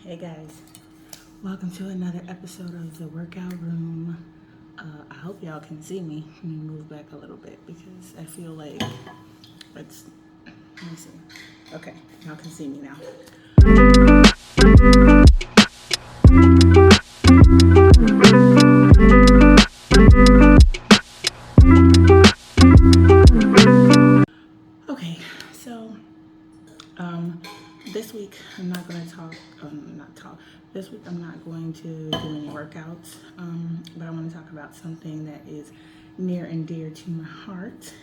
Hey guys, welcome to another episode of the Workout Room. I hope y'all can see me. Let me move back a little bit because I feel like let me see. Okay, y'all can see me now. Okay, so this week I'm not going to This week I'm not going to do any workouts, but I want to talk about something that is near and dear to my heart.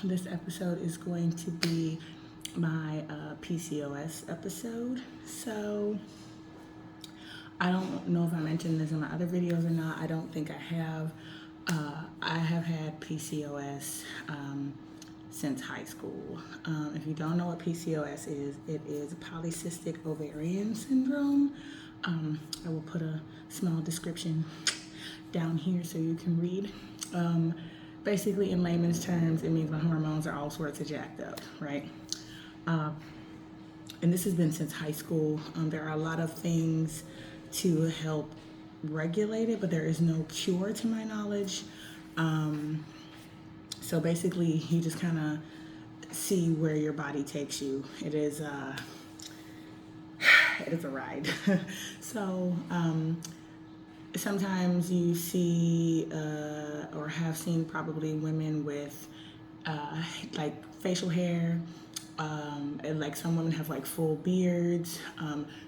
This episode is going to be my PCOS episode. So I don't know if I mentioned this in my other videos or not. I don't think I have. I have had PCOS since high school. If you don't know what PCOS is, it is polycystic ovarian syndrome. I will put a small description down here so you can read. Basically, in layman's terms, it means my hormones are all sorts of jacked up, right? And this has been since high school. There are a lot of things to help regulate it, but there is no cure to my knowledge. So basically, you just kind of see where your body takes you. It is a ride. So sometimes you see or have seen probably women with like facial hair. And like some women have like full beards.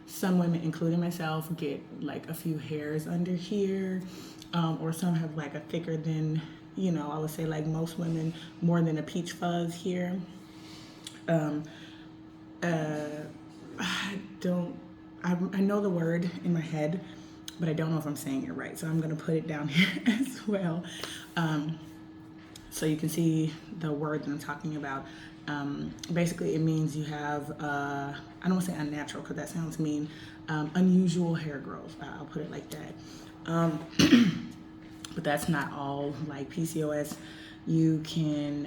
Some women, including myself, get like a few hairs under here, or some have like a thicker than, I would say like most women, more than a peach fuzz here. I know the word in my head, but I don't know if I'm saying it right. So I'm going to put it down here as well. So you can see the word that I'm talking about. Basically, it means you have, I don't want to say unnatural because that sounds mean, unusual hair growth. I'll put it like that. But that's not all. Like PCOS, you can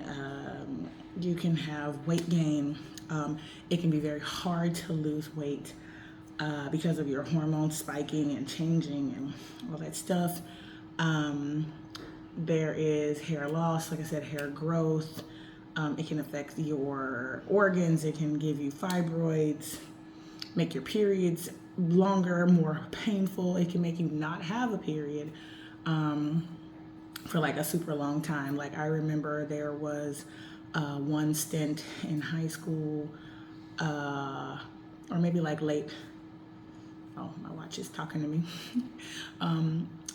have weight gain. It can be very hard to lose weight because of your hormones spiking and changing and all that stuff. There is hair loss, like I said, hair growth. It can affect your organs. It can give you fibroids, make your periods longer, more painful. It can make you not have a period for like a super long time. Like I remember there was one stint in high school, or maybe like late. Oh, my watch is talking to me.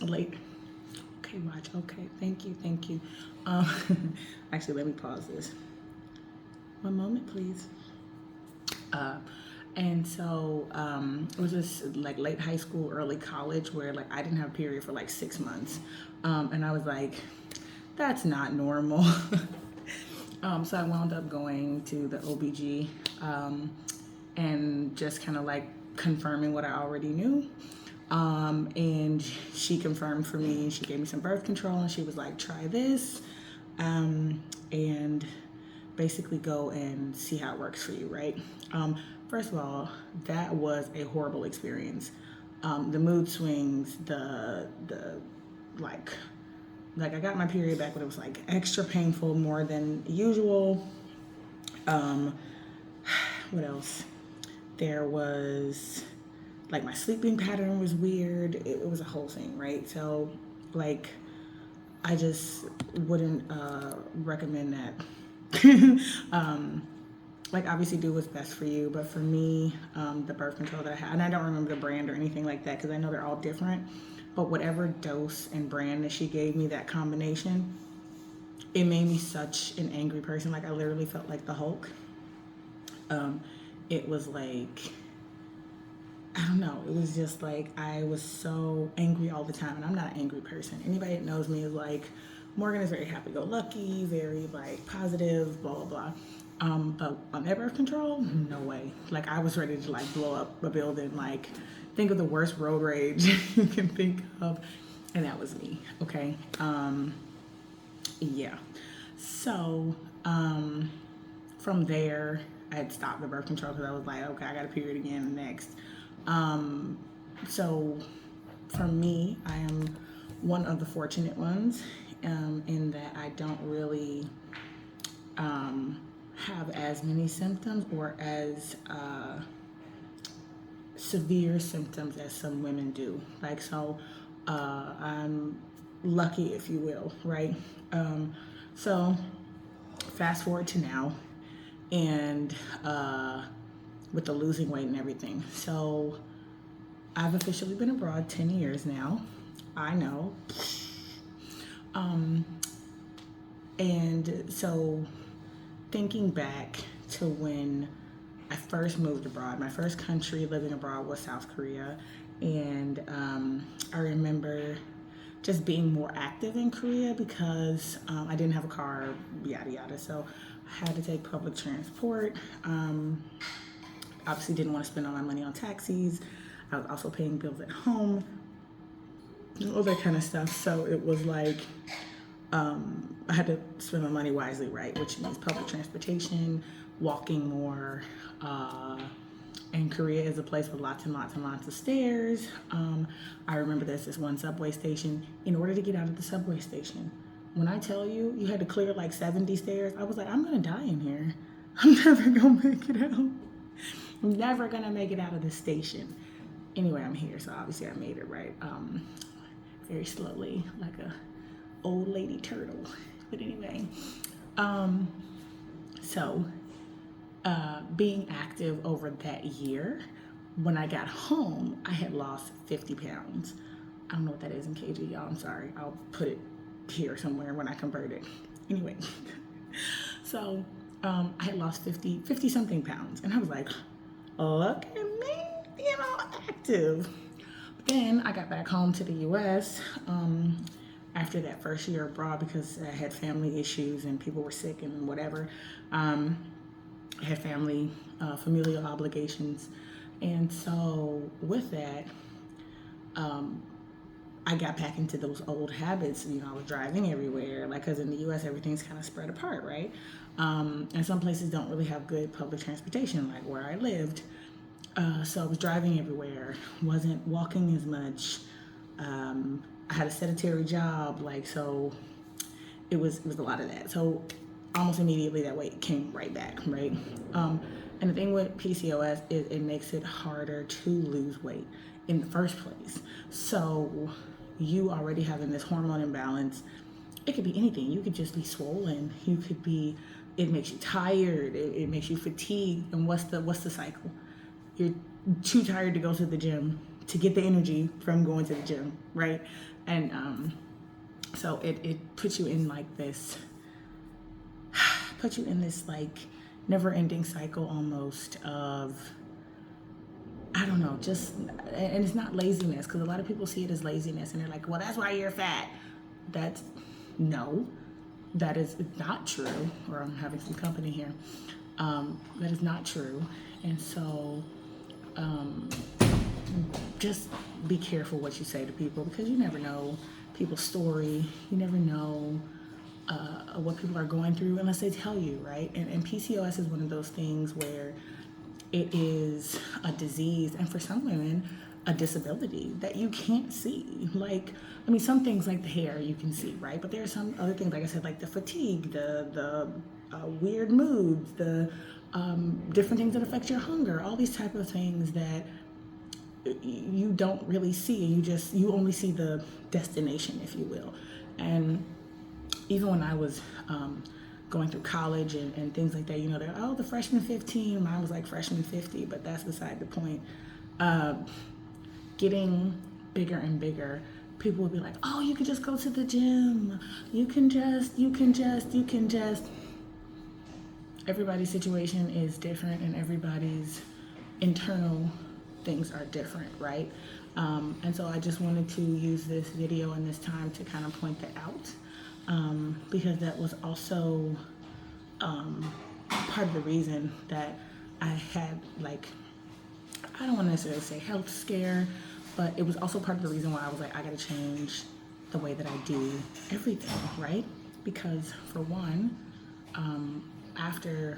Late. Okay, watch. Okay, thank you. Actually, let me pause this. One moment, please. And so it was just like late high school, early college, where like I didn't have a period for like 6 months, and I was like, that's not normal. So I wound up going to the OBG and just kind of like confirming what I already knew. And she confirmed for me. She gave me some birth control, and she was like, try this, and basically go and see how it works for you, right? First of all, that was a horrible experience. The mood swings, the like I got my period back, but it was like extra painful, more than usual. What else? There was like my sleeping pattern was weird. It was a whole thing, right? So like I just wouldn't recommend that. Like obviously do what's best for you, but for me, the birth control that I had, and I don't remember the brand or anything like that because I know they're all different, but whatever dose and brand that she gave me, that combination, it made me such an angry person. Like I literally felt like the Hulk. It was like, I don't know. It was just like I was so angry all the time, and I'm not an angry person. Anybody that knows me is like, Morgan is very happy-go-lucky, very like positive, blah blah blah. But on that birth control, no way. Like I was ready to like blow up a building. Like think of the worst road rage you can think of, and that was me. Okay. Yeah. So from there, I had stopped the birth control because I was like, okay, I got a period again next. So for me, I am one of the fortunate ones, in that I don't really have as many symptoms or as severe symptoms as some women do. Like, so I'm lucky, if you will, right? So fast forward to now, and with the losing weight and everything. So I've officially been abroad 10 years now. I know. And so thinking back to when I first moved abroad, my first country living abroad was South Korea. And I remember just being more active in Korea because I didn't have a car, yada yada. So I had to take public transport. Obviously didn't want to spend all my money on taxis. I was also paying bills at home, all that kind of stuff. So it was like I had to spend my money wisely, right? Which means public transportation, walking more. And Korea is a place with lots and lots and lots of stairs. I remember there's this one subway station. In order to get out of the subway station, when I tell you, you had to clear like 70 stairs, I was like, I'm gonna die in here. I'm never gonna make it out. I'm never gonna make it out of the station. Anyway, I'm here, so obviously I made it, right? Very slowly, like a old lady turtle. But anyway, so being active over that year, when I got home, I had lost 50 pounds. I don't know what that is in kg, y'all. I'm sorry. I'll put it here somewhere when I convert it. Anyway, so I had lost 50 something pounds. And I was like, look at me, active. But then I got back home to the US after that first year abroad because I had family issues and people were sick and whatever. I had familial obligations. And so with that, I got back into those old habits. I was driving everywhere, like, because in the US, everything's kind of spread apart, right? And some places don't really have good public transportation, like where I lived. So I was driving everywhere, wasn't walking as much. I had a sedentary job, so it was a lot of that. So almost immediately that weight came right back, right? And the thing with PCOS is it makes it harder to lose weight in the first place. So you already having this hormone imbalance, it could be anything. You could just be swollen. It makes you tired. It makes you fatigued. And what's the cycle? You're too tired to go to the gym to get the energy from going to the gym, right? And so it puts you in this never-ending cycle almost of, I don't know, and it's not laziness, because a lot of people see it as laziness and they're like, well, that's why you're fat. No, that is not true. Or I'm having some company here. That is not true. And so just be careful what you say to people, because you never know people's story. You never know what people are going through unless they tell you, right? And PCOS is one of those things where it is a disease, and for some women, a disability that you can't see. Some things like the hair you can see, right? But there are some other things, like I said, like the fatigue, the weird moods, the different things that affect your hunger, all these type of things that you don't really see. You only see the destination, if you will. And even when I was going through college and things like that, they're, the freshman 15, mine was like freshman 50, but that's beside the point. Getting bigger and bigger, people would be like, oh, you can just go to the gym. You can just. Everybody's situation is different, and everybody's internal things are different, right? And so I just wanted to use this video and this time to kind of point that out, because that was also part of the reason that I had, I don't want to necessarily say health scare, but it was also part of the reason why I was like, I gotta change the way that I do everything, right? Because for one, after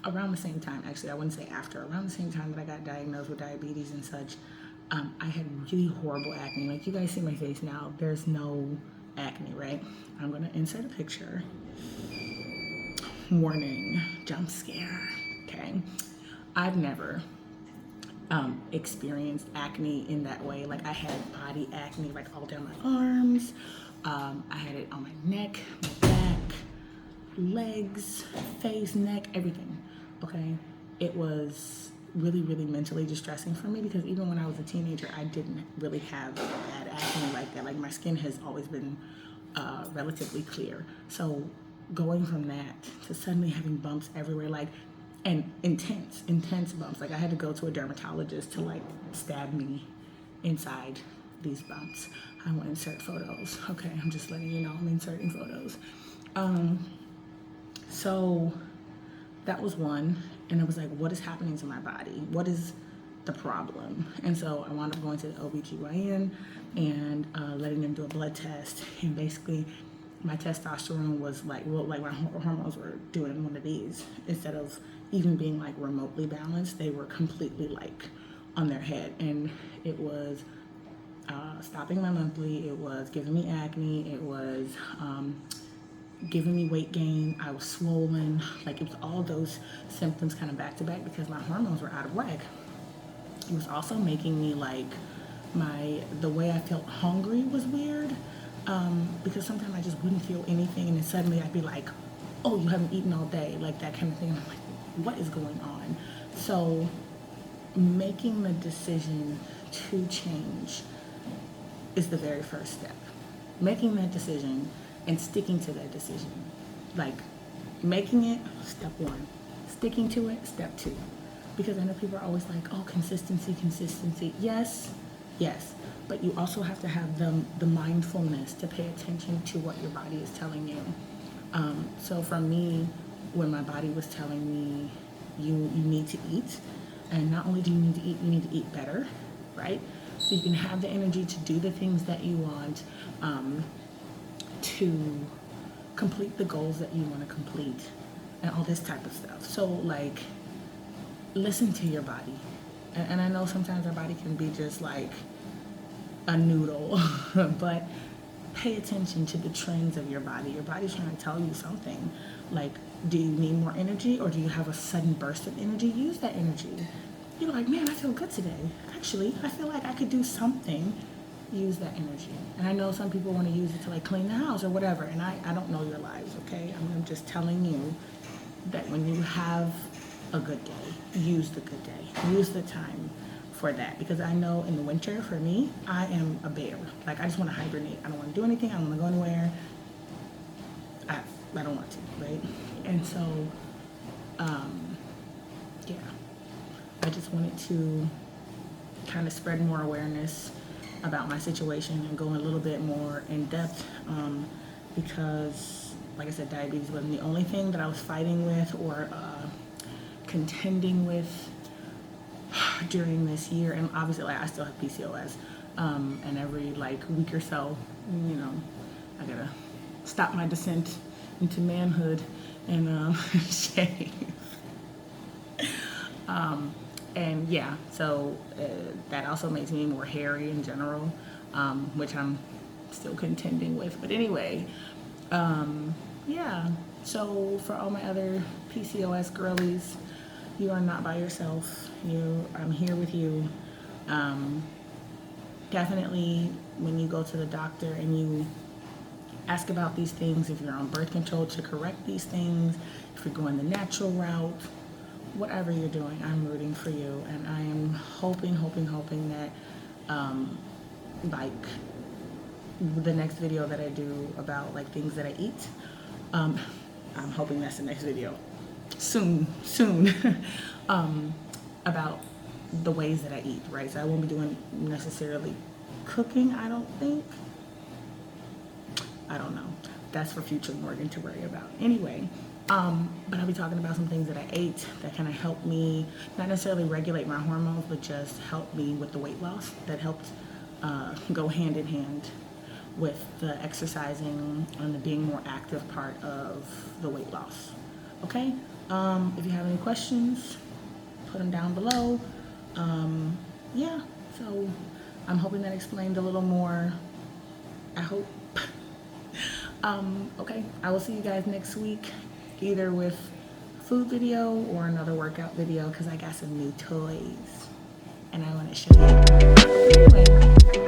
around the same time, actually, I wouldn't say after, around the same time that I got diagnosed with diabetes and such, I had really horrible acne. Like, you guys see my face now, there's no acne, right? I'm gonna insert a picture. Warning, jump scare, okay? I've never experienced acne in that way. Like, I had body acne, like all down my arms. I had it on my neck, my back, legs, face, neck, everything, okay? It was really, really mentally distressing for me because even when I was a teenager, I didn't really have bad acne like that. Like, my skin has always been relatively clear. So going from that to suddenly having bumps everywhere, like, and intense bumps. Like, I had to go to a dermatologist to like stab me inside these bumps. I want to insert photos. Okay, I'm just letting you know I'm inserting photos. So that was one, and it was like, what is happening to my body? What is the problem? And so I wound up going to the OBGYN and letting them do a blood test, and basically my testosterone was like, well, like my hormones were doing one of these. Instead of even being like remotely balanced, they were completely like on their head, and it was stopping my monthly, it was giving me acne, it was giving me weight gain, I was swollen, like it was all those symptoms kind of back to back because my hormones were out of whack. It was also making me like, the way I felt hungry was weird, because sometimes I just wouldn't feel anything, and then suddenly I'd be like, oh, you haven't eaten all day, like that kind of thing. And I'm like, what is going on? So making the decision to change is the very first step. Making that decision and sticking to that decision. Like, making it, step one. Sticking to it, step two. Because I know people are always like, oh, consistency. Yes, but you also have to have the mindfulness to pay attention to what your body is telling you. So for me, when my body was telling me, you need to eat, and not only do you need to eat, you need to eat better, right? So you can have the energy to do the things that you want, to complete the goals that you want to complete, and all this type of stuff. So like, listen to your body. And I know sometimes our body can be just like a noodle, but pay attention to the trends of your body. Your body's trying to tell you something. Like, do you need more energy, or do you have a sudden burst of energy? Use that energy. You're like, man, I feel good today. Actually, I feel like I could do something. Use that energy. And I know some people want to use it to like clean the house or whatever, and I don't know your lives, okay? I'm just telling you that when you have a good day, use the good day. Use the time for that, because I know in the winter, for me, I am a bear. Like, I just want to hibernate. I don't want to do anything. I don't want to go anywhere. I don't want to, right? And so, yeah, I just wanted to kind of spread more awareness about my situation and go a little bit more in depth, because, like I said, diabetes wasn't the only thing that I was fighting with or contending with during this year. And obviously, like, I still have PCOS, and every like week or so, you know, I gotta stop my descent into manhood and shave. And yeah, so that also makes me more hairy in general, which I'm still contending with. But anyway, yeah, so for all my other PCOS girlies, you are not by yourself. I'm here with you. Definitely when you go to the doctor and you ask about these things, if you're on birth control, to correct these things, if you're going the natural route, whatever you're doing, I'm rooting for you. And I am hoping that like the next video that I do about like things that I eat, I'm hoping that's the next video soon about the ways that I eat, right? So I won't be doing necessarily cooking, I don't think. I don't know. That's for future Morgan to worry about. Anyway, but I'll be talking about some things that I ate that kind of helped me, not necessarily regulate my hormones, but just help me with the weight loss, that helped go hand in hand with the exercising and the being more active part of the weight loss. Okay? If you have any questions, put them down below. Yeah, so I'm hoping that explained a little more. I hope. Okay, I will see you guys next week, either with food video or another workout video, because I got some new toys and I want to show you. Anyway,